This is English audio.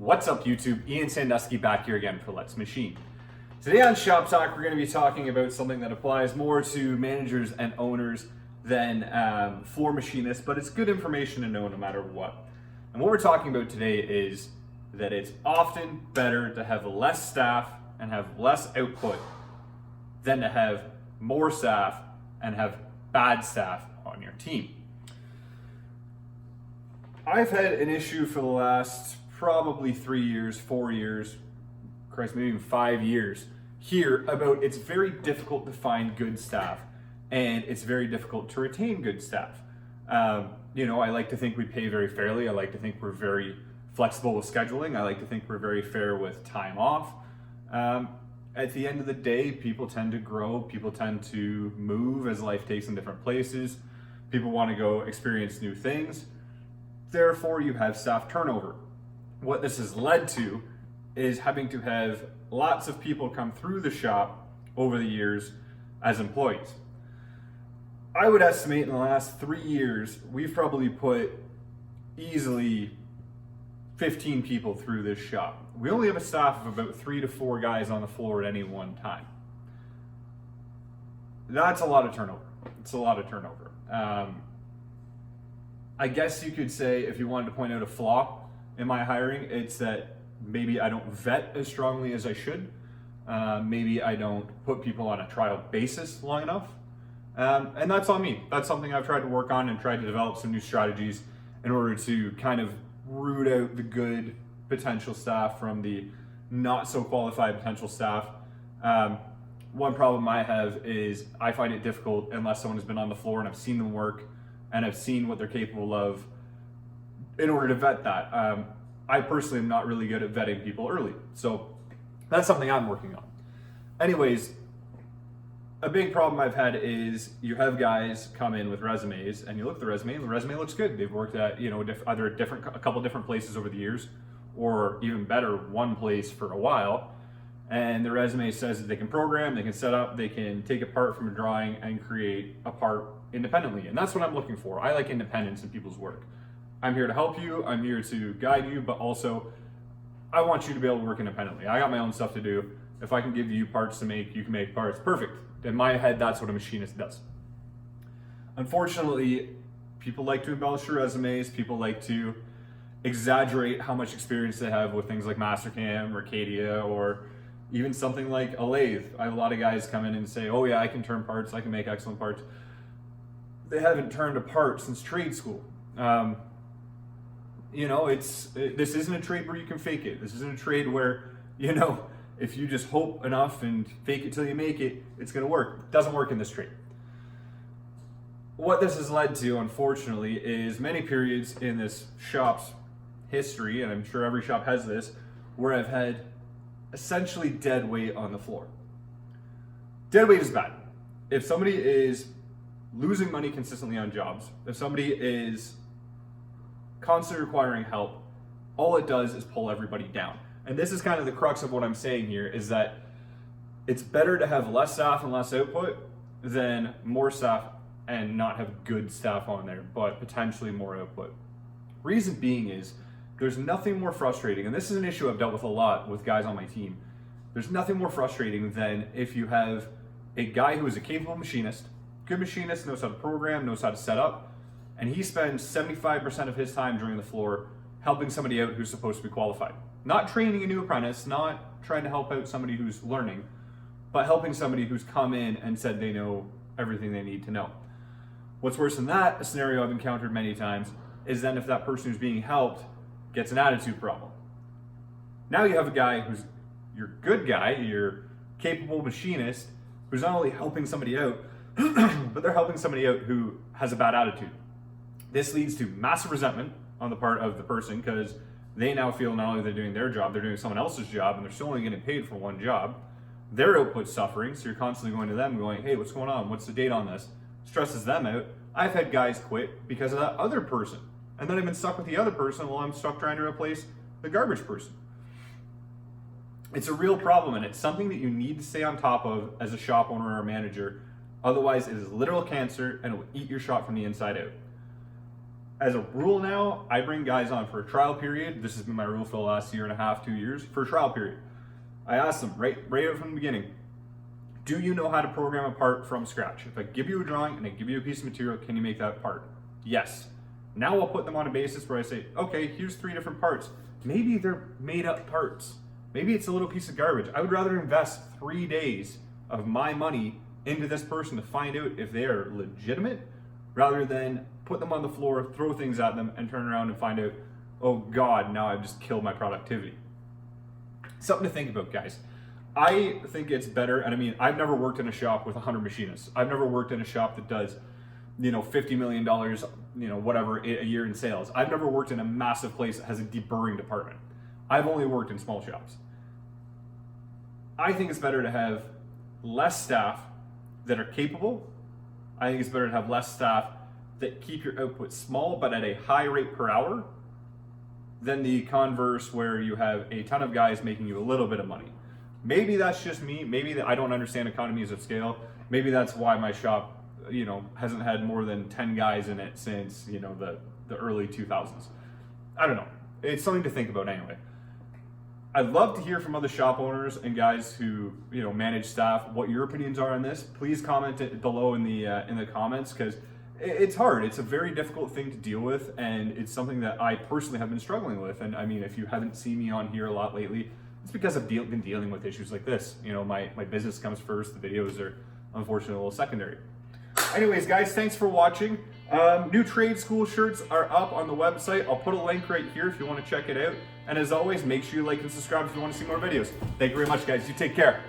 What's up YouTube? Ian Sandusky back here again for Let's Machine. Today on Shop Talk we're going to be talking about something that applies more to managers and owners than floor machinists, but it's good information to know no matter what. And what we're talking about today is that it's often better to have less staff and have less output than to have more staff and have bad staff on your team. I've had an issue for the last probably 3 years, 4 years, Christ, maybe even 5 years here about it's very difficult to find good staff and it's very difficult to retain good staff. I like to think we pay very fairly. I like to think we're very flexible with scheduling. I like to think we're very fair with time off. At the end of the day, people tend to grow. People tend to move as life takes them different places. People want to go experience new things. Therefore, you have staff turnover. What this has led to is having to have lots of people come through the shop over the years as employees. I would estimate in the last 3 years, we've probably put easily 15 people through this shop. We only have a staff of about 3 to 4 guys on the floor at any one time. That's a lot of turnover. It's a lot of turnover. I guess you could say, if you wanted to point out a flaw in my hiring, it's that maybe I don't vet as strongly as I should. Maybe I don't put people on a trial basis long enough. And that's on me. That's something I've tried to work on and tried to develop some new strategies in order to kind of root out the good potential staff from the not so qualified potential staff. One problem I have is I find it difficult unless someone has been on the floor and I've seen them work and I've seen what they're capable of in order to vet that. I personally am not really good at vetting people early. So that's something I'm working on. Anyways, a big problem I've had is you have guys come in with resumes and you look at the resume and the resume looks good. They've worked at, either a couple different places over the years, or even better, one place for a while. And the resume says that they can program, they can set up, they can take a part from a drawing and create a part independently. And that's what I'm looking for. I like independence in people's work. I'm here to help you, I'm here to guide you, but also I want you to be able to work independently. I got my own stuff to do. If I can give you parts to make, you can make parts. Perfect. In my head, that's what a machinist does. Unfortunately, people like to embellish their resumes. People like to exaggerate how much experience they have with things like Mastercam or Cadia or even something like a lathe. I have a lot of guys come in and say, oh yeah, I can turn parts, I can make excellent parts. They haven't turned a part since trade school. This isn't a trade where you can fake it. This isn't a trade where, if you just hope enough and fake it till you make it, it's gonna work. It doesn't work in this trade. What this has led to, unfortunately, is many periods in this shop's history, and I'm sure every shop has this, where I've had essentially dead weight on the floor. Dead weight is bad. If somebody is losing money consistently on jobs, if somebody is constantly requiring help, all it does is pull everybody down. And this is kind of the crux of what I'm saying here, is that it's better to have less staff and less output than more staff and not have good staff on there, but potentially more output. Reason being is there's nothing more frustrating, and this is an issue I've dealt with a lot with guys on my team. There's nothing more frustrating than if you have a guy who is a capable machinist, good machinist, knows how to program, knows how to set up, and he spends 75% of his time during the floor helping somebody out who's supposed to be qualified. Not training a new apprentice, not trying to help out somebody who's learning, but helping somebody who's come in and said they know everything they need to know. What's worse than that, a scenario I've encountered many times, is then if that person who's being helped gets an attitude problem. Now you have a guy who's your good guy, your capable machinist, who's not only helping somebody out, but they're helping somebody out who has a bad attitude. This leads to massive resentment on the part of the person because they now feel not only they're doing their job, they're doing someone else's job, and they're still only getting paid for one job. Their output's suffering, so you're constantly going to them going, hey, what's going on? What's the date on this? Stresses them out. I've had guys quit because of that other person. And then I've been stuck with the other person while I'm stuck trying to replace the garbage person. It's a real problem, and it's something that you need to stay on top of as a shop owner or a manager. Otherwise, it is literal cancer, and it will eat your shop from the inside out. as a rule now, I bring guys on for a trial period. This has been my rule for the last year and a half, 2 years, for a trial period. I ask them right out from the beginning, do you know how to program a part from scratch? If I give you a drawing and I give you a piece of material, can you make that part? Yes. Now I'll put them on a basis where I say, okay, here's 3 different parts. Maybe they're made up parts. Maybe it's a little piece of garbage. I would rather invest 3 days of my money into this person to find out if they are legitimate rather than put them on the floor, throw things at them, and turn around and find out, oh God, now I've just killed my productivity. Something to think about, guys. I think it's better, and I mean, I've never worked in a shop with 100 machinists. I've never worked in a shop that does, $50 million, whatever, a year in sales. I've never worked in a massive place that has a deburring department. I've only worked in small shops. I think it's better to have less staff that are capable. I think it's better to have less staff that keep your output small but at a high rate per hour than the converse where you have a ton of guys making you a little bit of money. Maybe that's just me. Maybe I don't understand economies of scale. Maybe that's why my shop, hasn't had more than 10 guys in it since, the early 2000s. I don't know. It's something to think about anyway. I'd love to hear from other shop owners and guys who, manage staff, what your opinions are on this. Please comment it below in the comments, because it's hard. It's a very difficult thing to deal with, and it's something that I personally have been struggling with. And I mean, if you haven't seen me on here a lot lately, it's because I've been dealing with issues like this. My business comes first. The videos are unfortunately a little secondary. Anyways, guys, thanks for watching. New trade school shirts are up on the website. I'll put a link right here if you want to check it out. And as always, make sure you like and subscribe if you want to see more videos. Thank you very much, guys. You take care.